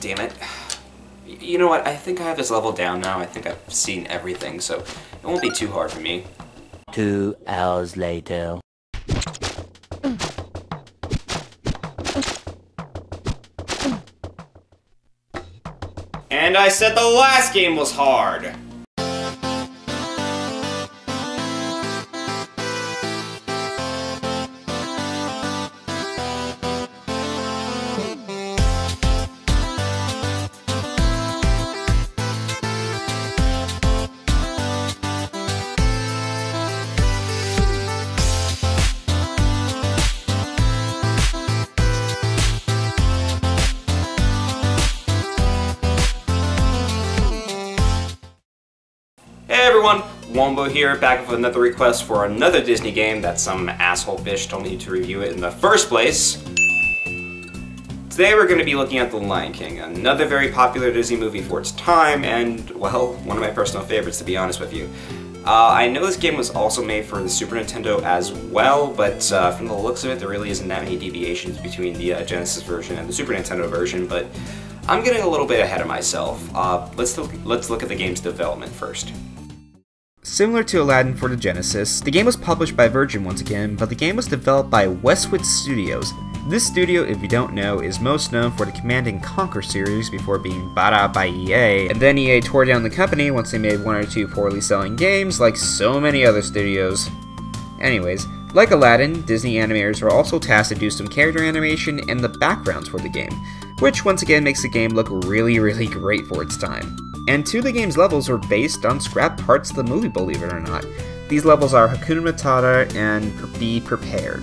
damn it. You know what, I think I have this level down now. I think I've seen everything, so it won't be too hard for me. 2 hours later. And I said the last game was hard! Hey everyone, Wumbo here, back with another request for another Disney game that some asshole bitch told me to review it in the first place. Today we're going to be looking at The Lion King, another very popular Disney movie for its time, and, well, one of my personal favorites to be honest with you. I know this game was also made for the Super Nintendo as well, but from the looks of it there really isn't that many deviations between the Genesis version and the Super Nintendo version, but I'm getting a little bit ahead of myself. Let's look at the game's development first. Similar to Aladdin for the Genesis, the game was published by Virgin once again, but the game was developed by Westwood Studios. This studio, if you don't know, is most known for the Command & Conquer series before being bought out by EA, and then EA tore down the company once they made one or two poorly selling games, like so many other studios. Anyways, like Aladdin, Disney animators were also tasked to do some character animation and the backgrounds for the game, which once again makes the game look really great for its time. And two of the game's levels were based on scrap parts of the movie, believe it or not. These levels are Hakuna Matata and Be Prepared.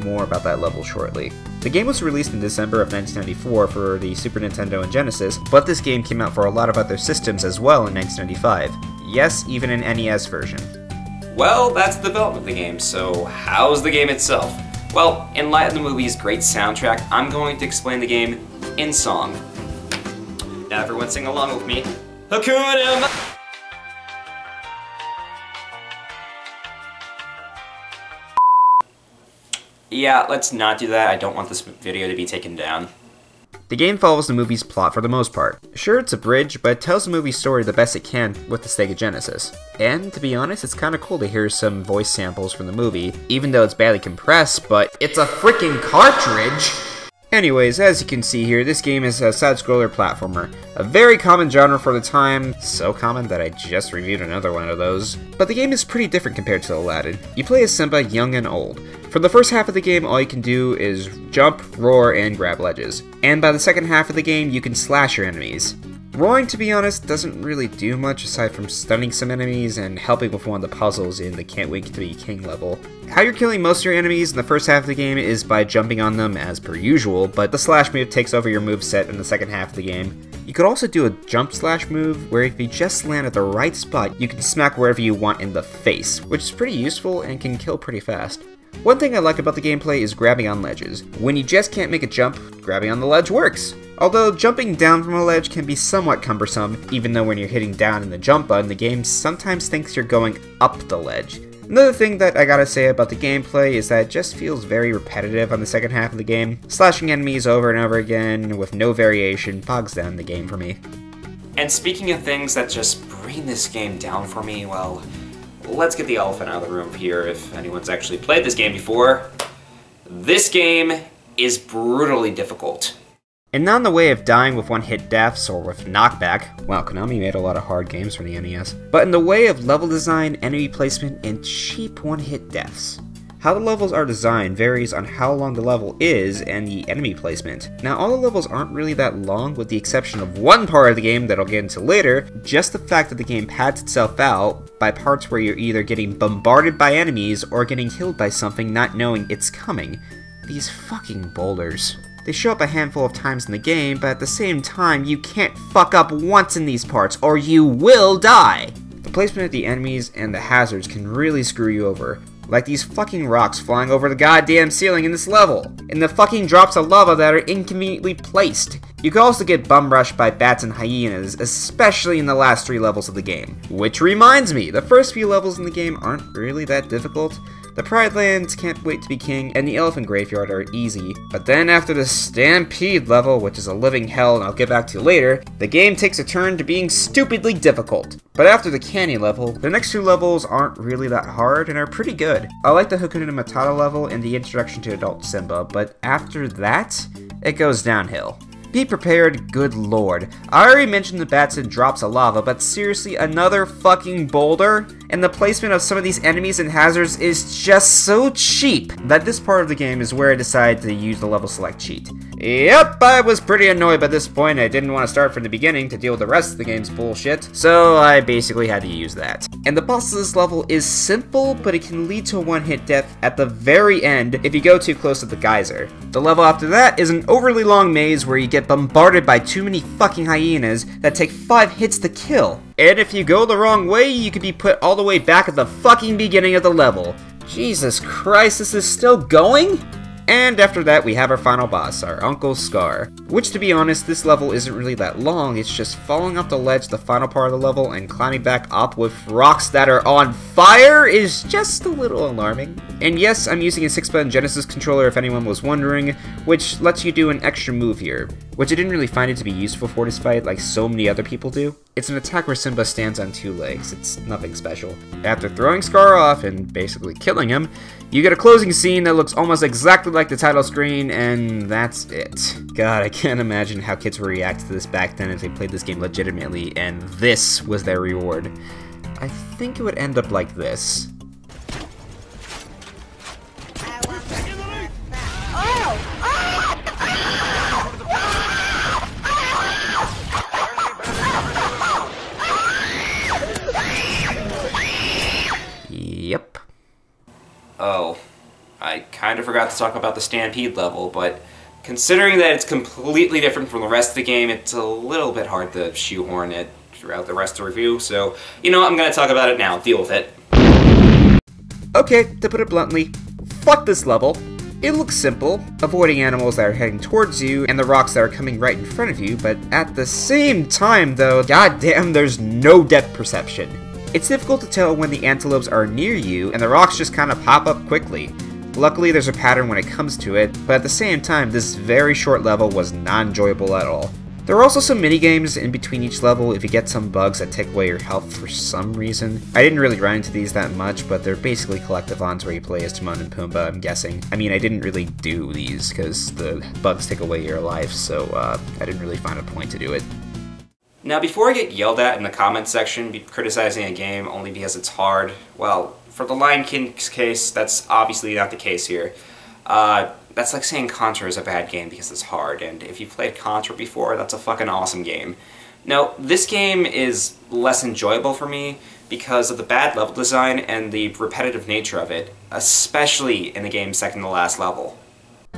More about that level shortly. The game was released in December of 1994 for the Super Nintendo and Genesis, but this game came out for a lot of other systems as well in 1995. Yes, even an NES version. Well, that's the development of the game, so how's the game itself? Well, in light of the movie's great soundtrack, I'm going to explain the game in song. Now everyone sing along with me. Hakuna Matata! Yeah, let's not do that. I don't want this video to be taken down. The game follows the movie's plot for the most part. Sure, it's abridged, but it tells the movie's story the best it can with the Sega Genesis. And to be honest, it's kinda cool to hear some voice samples from the movie, even though it's badly compressed, but it's a freaking cartridge! Anyways, as you can see here, this game is a side-scroller platformer. A very common genre for the time, so common that I just reviewed another one of those. But the game is pretty different compared to Aladdin. You play as Simba young and old. For the first half of the game, all you can do is jump, roar, and grab ledges. And by the second half of the game, you can slash your enemies. Roaring, to be honest, doesn't really do much aside from stunning some enemies and helping with one of the puzzles in the Can't Wait to Be King level. How you're killing most of your enemies in the first half of the game is by jumping on them as per usual, but the slash move takes over your moveset in the second half of the game. You could also do a jump slash move where if you just land at the right spot, you can smack wherever you want in the face, which is pretty useful and can kill pretty fast. One thing I like about the gameplay is grabbing on ledges. When you just can't make a jump, grabbing on the ledge works. Although jumping down from a ledge can be somewhat cumbersome, even though when you're hitting down in the jump button, the game sometimes thinks you're going up the ledge. Another thing that I gotta say about the gameplay is that it just feels very repetitive on the second half of the game. Slashing enemies over and over again with no variation bogs down the game for me. And speaking of things that just bring this game down for me, well, let's get the elephant out of the room here if anyone's actually played this game before. This game is brutally difficult. And not in the way of dying with one-hit deaths or with knockback. Wow, Konami made a lot of hard games for the NES. But in the way of level design, enemy placement, and cheap one-hit deaths. How the levels are designed varies on how long the level is and the enemy placement. Now, all the levels aren't really that long, with the exception of one part of the game that I'll get into later. Just the fact that the game pads itself out by parts where you're either getting bombarded by enemies or getting killed by something not knowing it's coming. These fucking boulders. They show up a handful of times in the game, but at the same time, you can't fuck up once in these parts, or you will die! The placement of the enemies and the hazards can really screw you over. Like these fucking rocks flying over the goddamn ceiling in this level, and the fucking drops of lava that are inconveniently placed. You can also get bum rushed by bats and hyenas, especially in the last 3 levels of the game. Which reminds me, the first few levels in the game aren't really that difficult, The Pride Lands, Can't Wait to Be King, and the Elephant Graveyard are easy. But then after the Stampede level, which is a living hell and I'll get back to later, the game takes a turn to being stupidly difficult. But after the Canyon level, the next two levels aren't really that hard and are pretty good. I like the Hakuna Matata level and the introduction to Adult Simba, but after that, it goes downhill. Be prepared, good lord. I already mentioned the bats and drops of lava, but seriously, another fucking boulder? And the placement of some of these enemies and hazards is just so cheap that this part of the game is where I decided to use the level select cheat. Yep, I was pretty annoyed by this point. I didn't want to start from the beginning to deal with the rest of the game's bullshit, so I basically had to use that. And the boss of this level is simple, but it can lead to a one-hit death at the very end if you go too close to the geyser. The level after that is an overly long maze where you get bombarded by too many fucking hyenas that take 5 hits to kill. And if you go the wrong way, you could be put all the way back at the fucking beginning of the level. Jesus Christ, this is still going? And after that, we have our final boss, our Uncle Scar. Which, to be honest, this level isn't really that long, it's just falling off the ledge the final part of the level and climbing back up with rocks that are on fire is just a little alarming. And yes, I'm using a 6-button Genesis controller if anyone was wondering, which lets you do an extra move here, which I didn't really find it to be useful for this fight like so many other people do. It's an attack where Simba stands on 2 legs, it's nothing special. After throwing Scar off and basically killing him, you get a closing scene that looks almost exactly like the title screen, and that's it. God, I can't imagine how kids would react to this back then if they played this game legitimately, and this was their reward. I think it would end up like this. Yep. Oh, I kind of forgot to talk about the Stampede level, but considering that it's completely different from the rest of the game, it's a little bit hard to shoehorn it throughout the rest of the review, so, you know, I'm gonna talk about it now. Deal with it. Okay, to put it bluntly, fuck this level. It looks simple, avoiding animals that are heading towards you and the rocks that are coming right in front of you, but at the same time though, goddamn, there's no depth perception. It's difficult to tell when the antelopes are near you, and the rocks just kind of pop up quickly. Luckily, there's a pattern when it comes to it, but at the same time, this very short level was not enjoyable at all. There are also some minigames in between each level if you get some bugs that take away your health for some reason. I didn't really run into these that much, but they're basically collectathons where you play as Timon and Pumbaa, I'm guessing. I mean, I didn't really do these because the bugs take away your life, so I didn't really find a point to do it. Now, before I get yelled at in the comments section criticizing a game only because it's hard, well, for the Lion King's case, that's obviously not the case here. That's like saying Contra is a bad game because it's hard, and if you've played Contra before, that's a fucking awesome game. Now, this game is less enjoyable for me because of the bad level design and the repetitive nature of it, especially in the game's second to last level.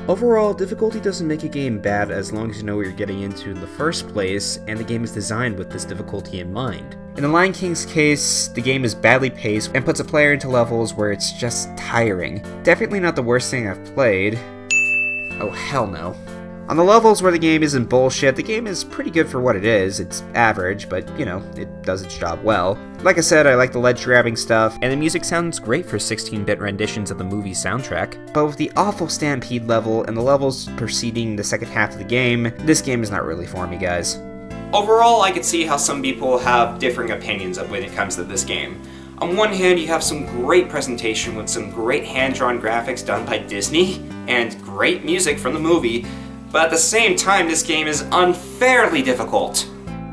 Overall, difficulty doesn't make a game bad as long as you know what you're getting into in the first place, and the game is designed with this difficulty in mind. In the Lion King's case, the game is badly paced and puts a player into levels where it's just tiring. Definitely not the worst thing I've played. Oh, hell no. On the levels where the game isn't bullshit, the game is pretty good for what it is. It's average, but, you know, it does its job well. Like I said, I like the ledge grabbing stuff, and the music sounds great for 16-bit renditions of the movie's soundtrack. But with the awful Stampede level and the levels preceding the second half of the game, this game is not really for me, guys. Overall, I could see how some people have differing opinions when it comes to this game. On one hand, you have some great presentation with some great hand-drawn graphics done by Disney, and great music from the movie, but at the same time, this game is unfairly difficult.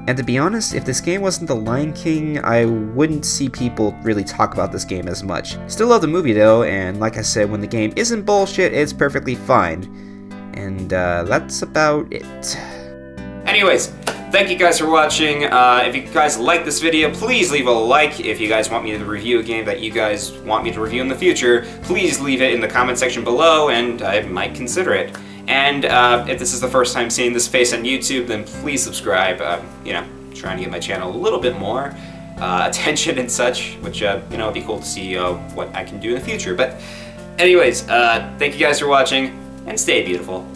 And to be honest, if this game wasn't The Lion King, I wouldn't see people really talk about this game as much. Still love the movie though, and like I said, when the game isn't bullshit, it's perfectly fine. And that's about it. Anyways, thank you guys for watching. If you guys like this video, please leave a like. If you guys want me to review a game that you guys want me to review in the future, please leave it in the comment section below, and I might consider it. And if this is the first time seeing this face on YouTube, then please subscribe. You know, trying to get my channel a little bit more attention and such, which, you know, it'd be cool to see what I can do in the future. But anyways, thank you guys for watching, and stay beautiful.